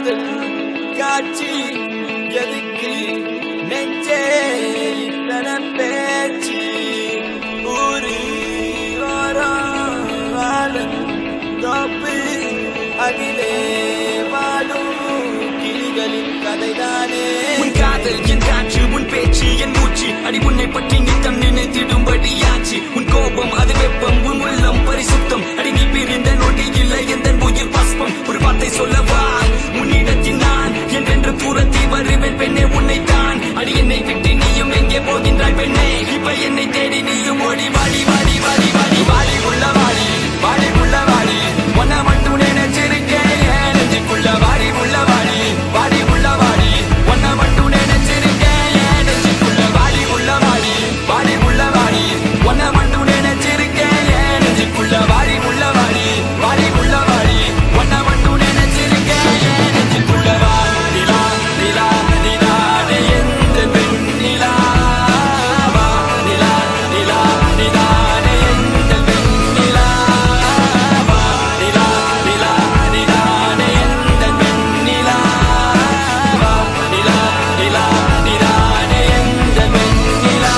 காதல் காட்சி எதுக்கு நெஞ்சே இத்தனை பேச்சு ஊரு வாழும் தோப்பு அதிலே வாழும் கிளிகளின் கதைதானே. உன் காதல் என் காற்று, உன் பேச்சு என் மூச்சு, அடி உன்னை பற்றி நித்தம் நினைத்திடும்படியாச்சு. உன் கோபம் அது வெப்பம், உன் உள்ளம் பரிசுத்தம், அடி நீ பிரிந்த நொடி இல்லை எந்த உயிர் பஸ்பம். ஒரு வார்த்தை சொல்லவா உன்னிடத்தில் நான் என்றென்று புறத்தி வருவேன் பெண்ணே உன்னைத்தான். அடி என்னை விட்டு நீயும் எங்கே போகின்றாய் பெண்ணே, இப்ப என்னை தேடி நீயும் ஓடி வாடி வாடி வாடி வாடி வாடி உள்ள வாடி வாடி உள்ள வாடி ஒன்ன மட்டும் நினைச்சிருக்கேன் நெஞ்சுக்குள்ள வாடி உள்ள வாடி வாடி உள்ள வாடி ஒன்ன மட்டும் நினைச்சிருக்கேன் நெஞ்சுக்குள்ள வாடி உள்ள வாடி வாடி உள்ள வாடி ஒன்ன மட்டும் நினைச்சிருக்கேன் நெஞ்சுக்குள்ள வாடி உள்ள வாடி வாடி உள்ள வாடி ஒன்ன மட்டும் நினைச்சிருக்கேன் நெஞ்சுக்குள்ள நிலா நிலா நிலா எந்த பெண்ணிலா வா நிலா நிலா நிலா எந்த பெண்ணிலா வா நிலா நிலா நிலா எந்த பெண்ணிலா வா நிலா நிலா நிலா எந்த பெண்ணிலா.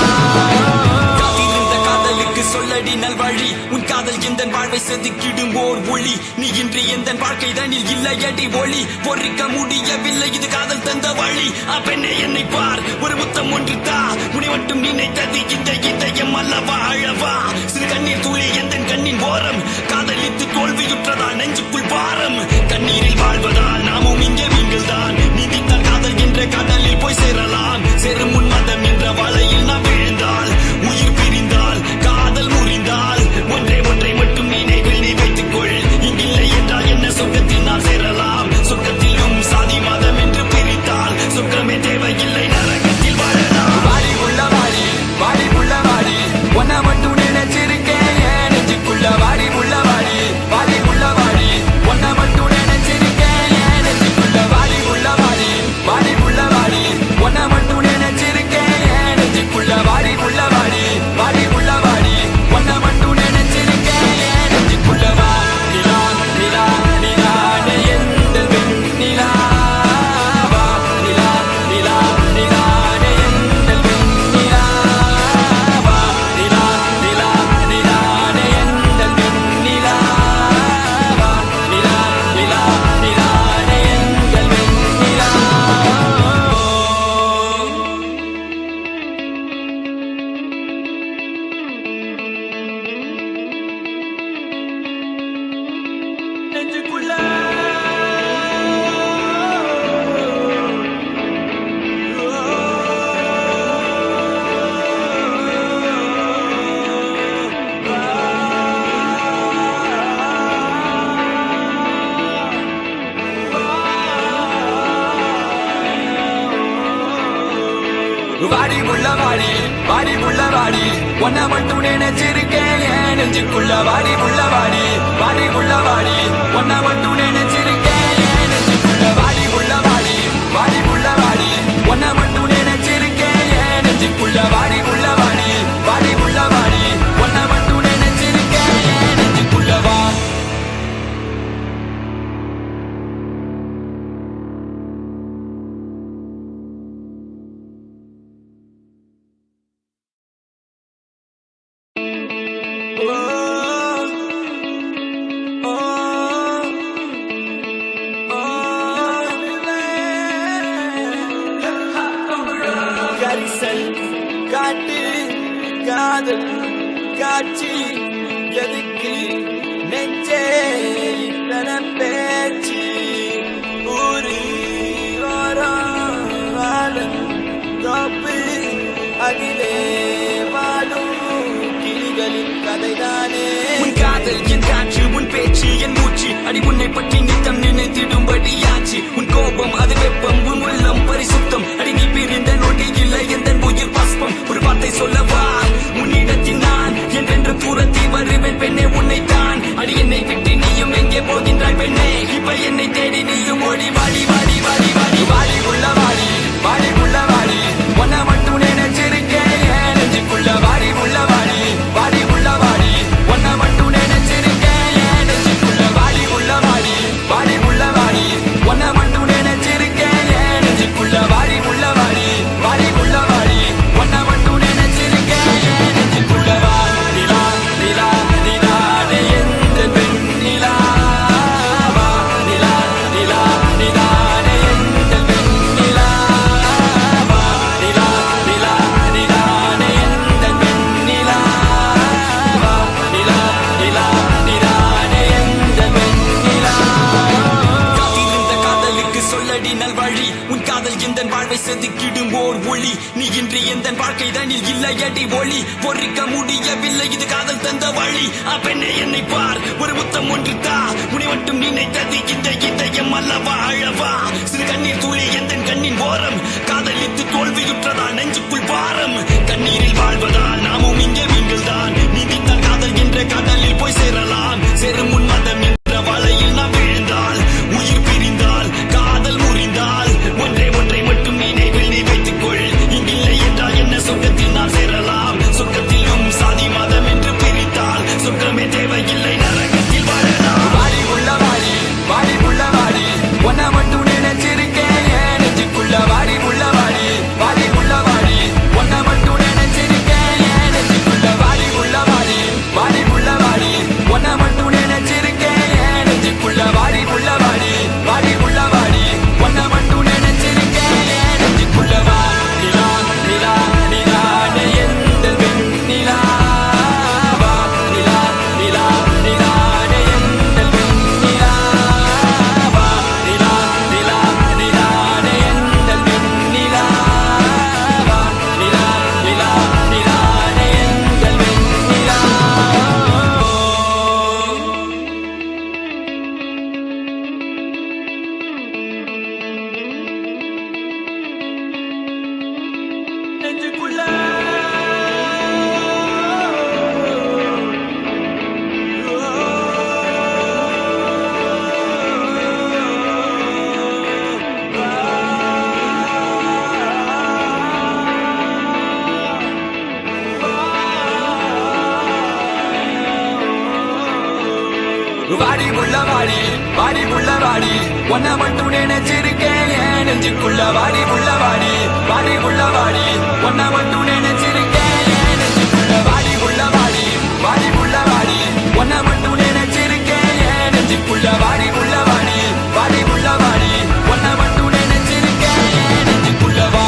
காத்திருந்த காதலுக்கு சொல்லடி நல்வழி, உன் காதல் எந்த வாழ்வை செதுக்கிடும் ஓர் ஒளி. நீ இன்றி எந்த வாழ்க்கை தனில் இல்லையடி ஒளி, பொறிக்க முடியவில்லை இது காதல் தந்த வழி. பெண்ணே என்னை பார், ஒரு முத்தம் ஒன்று தா, உன்னை மட்டும் நினைத்தது இந்த இதயம் அல்லவா அழவா. சிறு கண்ணீர் துளி எந்த கண்ணின் ஓரம், காதலித்து தோல்வியுற்றதால் நெஞ்சுக்குள் பாரம். கண்ணீரில் வாழ்வதால் நாமும் இங்கே நீங்கள் தான், நீதித்தால் காதல் என்ற கடலில் போய் சேரலாம். சேரும் உன் மதம் என்ற வலையில் நாம் விழுந்தால், உயிர் பிரிந்தால் காதல் முறிந்தால், ஒன்றை ஒன்றை மட்டும் நினைவில் நீ வைத்துக் கொள். இங்கில்லை என்றால் என்ன சொர்க்கத்தில் நாம் சேரலாம். சொர்க்கத்திலும் சாதி மதம் என்று பிரித்தால் சொர்க்கமே தேவையில்லை, நரகத்தில் வாழலாம். வாடி உள்ள வாடி வாடி உள்ள வாடி ஒன்ன மட்டும் நினைச்சிருக்கேன் நெஞ்சுக்குள்ள வாடி உள்ள வாடி வாடி உள்ள வாடி ஒன்ன மட்டும் நினைச்சிருக்கேன் நெஞ்சுக்குள்ள வாடி உள்ள வாடி வாடி உள்ள வாடி ஒன்ன மட்டும் நினைச்சிருக்கேன் நெஞ்சுக்குள்ள வாடி உள்ள வாடி வாடி உள்ள வாடி ஒன்ன மட்டும் நினைச்சிருக்கேன் நெஞ்சுக்குள்ள வா நிலா நிலா நிலா எந்த பெண்ணிலா வா நிலா நிலா நிலா எந்த பெண்ணிலா வா நிலா நிலா நிலா எந்த பெண்ணிலா வா நிலா நிலா நிலா எந்த பெண்ணிலா. நெஞ்சுக்குள்ள வாடி உள்ள வாடி வாடி உள்ள வாடி ஒன்ன மட்டும் நினைச்சிருக்கேன் நெஞ்சுக்குள்ள வாடி உள்ள வாடி வாடி உள்ள வாடி ஒன்ன மட்டும் நினைச்சிருக்கேன் நெஞ்சுக்குள்ள வாடி உள்ள வாடி வாடி உள்ள வாடி ஒன்ன மட்டும் நினைச்சிருக்கேன் நெஞ்சுக்குள்ள வாடி உள்ள வாடி வாடி உள்ள வாடி ஒன்ன மட்டும் நினைச்சிருக்கேன் நெஞ்சுக்குள்ள வா. கரிசல் காட்டு காதல் காட்சி எதுக்கு நெஞ்சே இத்தனை பேச்சு ஊரு வாழும் தோப்பு அதிலே வாழும் கிளிகளின் கதைதானே. உன் காதல் என் காற்று, உன் பேச்சு என் மூச்சு, அடி உன்னை பற்றி நித்தம் நினைத்திடும்படியாச்சு. உன் கோபம் அது வெப்பம், உன் உள்ளம் பரிசுத்தம், அடி நீ பிரிந்த நொடி இல்லை எந்த உயிர் பஸ்பம். ஒரு வார்த்தை சொல்லவா உன்னிடத்தில் நான் என்றென்று புறத்தி வருவேன் பெண்ணே உன்னைத்தான். அடி என்னை விட்டு நீயும் எங்கே போகின்றாய் பெண்ணே, இப்ப என்னை தேடி நீயும் ஓடி வாடி வாடி வாடி வாடி வாடி உள்ள வாடி வாடி உள்ள வாடி ஒன்ன மட்டும் நினைச்சிருக்கேன் நெஞ்சுக்குள்ள வாடி உள்ள வாடி வாடி உள்ள வாடி ஒன்ன மட்டும் நினைச்சிருக்கேன் நெஞ்சுக்குள்ள வாடி உள்ள வாடி வாடி உள்ள வாடி ஒன்ன மட்டும் காதலடி நல்வழி உன் காதல் எந்த வாழ்வை செதுக்கிடும் ஓர் ஒளி நீ இன்றி எந்த வாழ்க்கை தனில் இல்லையடி ஒளி பொறிக்க முடியவில்லை இது காதல் தந்த வழி பெண்ணே என்னை பார் ஒரு முத்தம் ஒன்று தா உன்னை மட்டும் நினைத்தது இந்த இதயம் அல்லவா அழவா சிறு கண்ணீர் தூளி எந்த கண்ணின் ஓரம் காதலித்து தோல்வியுற்றதால் நெஞ்சுக்குள் பாரம் கண்ணீரில் வாழ்வதால் நாமும் இங்கே மீன்கள் தான் நீதித்தால் காதல் என்ற கடலில் போய் சேரலாம் சேரும் முன் மதம் என்ற வலையில் நாம் விழுந்தால் உயிர் பிரிந்தால் காதல் முறிந்தால் ஒன்றை மட்டும் நினைவில் நீ வைத்துக் கொள் இங்கில்லை என்றால் என்ன சொர்க்கத்தில் நாம் சேரலாம் சொர்க்கத்திலும் சாதி மதம் என்று பிரித்தால் சொர்க்கமே தேவையில்லை நரகத்தில் வாழலாம் வாடி உள்ள வாடி வாடி உள்ள வாடி ஒன்ன மட்டும் நினைச்சிருக்கேன் நெஞ்சுக்குள்ள வாடி உள்ள வாடி வாடி உள்ள வாடி ஒன்ன மட்டும் நினைச்சிருக்கேன் நெஞ்சுக்குள்ள வாடி உள்ள வாடி வாடி உள்ள வாடி ஒன்ன மட்டும் நினைச்சிருக்கேன் நெஞ்சுக்குள்ள வாடி உள்ள வாடி வாடி உள்ள வாடி ஒன்ன மட்டும் நினைச்சிருக்கேன் நெஞ்சுக்குள்ள வா நிலா நிலா நிலானே எந்த வெண்ணிலா வா நிலா நிலா நிலானே எந்த வெண்ணிலா வா நிலா நிலா நிலானே எந்த வெண்ணிலா வா நிலா நிலா நிலானே எந்த வெண்ணிலா நெஞ்சுக்குள்ள வாடி உள்ள வாடி வாடி உள்ள வாடி ஒன்ன மட்டும் நினைச்சிருக்கேன் நெஞ்சுக்குள்ள வாடி உள்ள வாடி வாடி உள்ள வாடி ஒன்ன மட்டும் நினைச்சிருக்கேன் நெஞ்சுக்குள்ள வாடி உள்ள வாடி வாடி உள்ள வாடி ஒன்ன மட்டும் நினைச்சிருக்கேன் நெஞ்சுக்குள்ள வாடி உள்ள வாடி வாடி உள்ள வாடி ஒன்ன மட்டும் நினைச்சிருக்கேன் நெஞ்சுக்குள்ள வா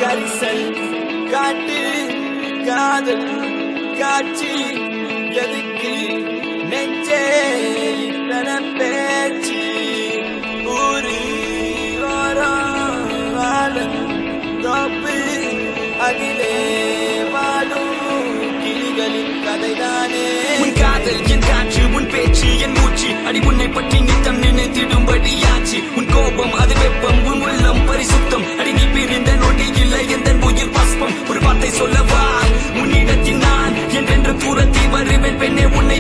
கரிசல் காட்டு காதல் காட்சி எதுக்கு நெஞ்சே இத்தனை பேச்சு ஊரு வாரம் தோப்பு அதிலே வாழும் கிளிகளின் கதைதானே உன் காதல் என் காற்று உன் பேச்சு என் மூச்சு அடி உன்னை பற்றி நித்தம் நினைத்திடும்படியாச்சு உன் கோபம் அது வெப்பம் உன் உள்ளம் பரிசுத்தம் அடி நீ பிரிந்த நொடி இல்லை எந்த உயிர் பாஸ்பம் ஒரு வார்த்தை சொல்லவா உன்னிடத்தில் நான் என்றென்று தூரத்தில் வருவேன் பெண்ணே உன்னை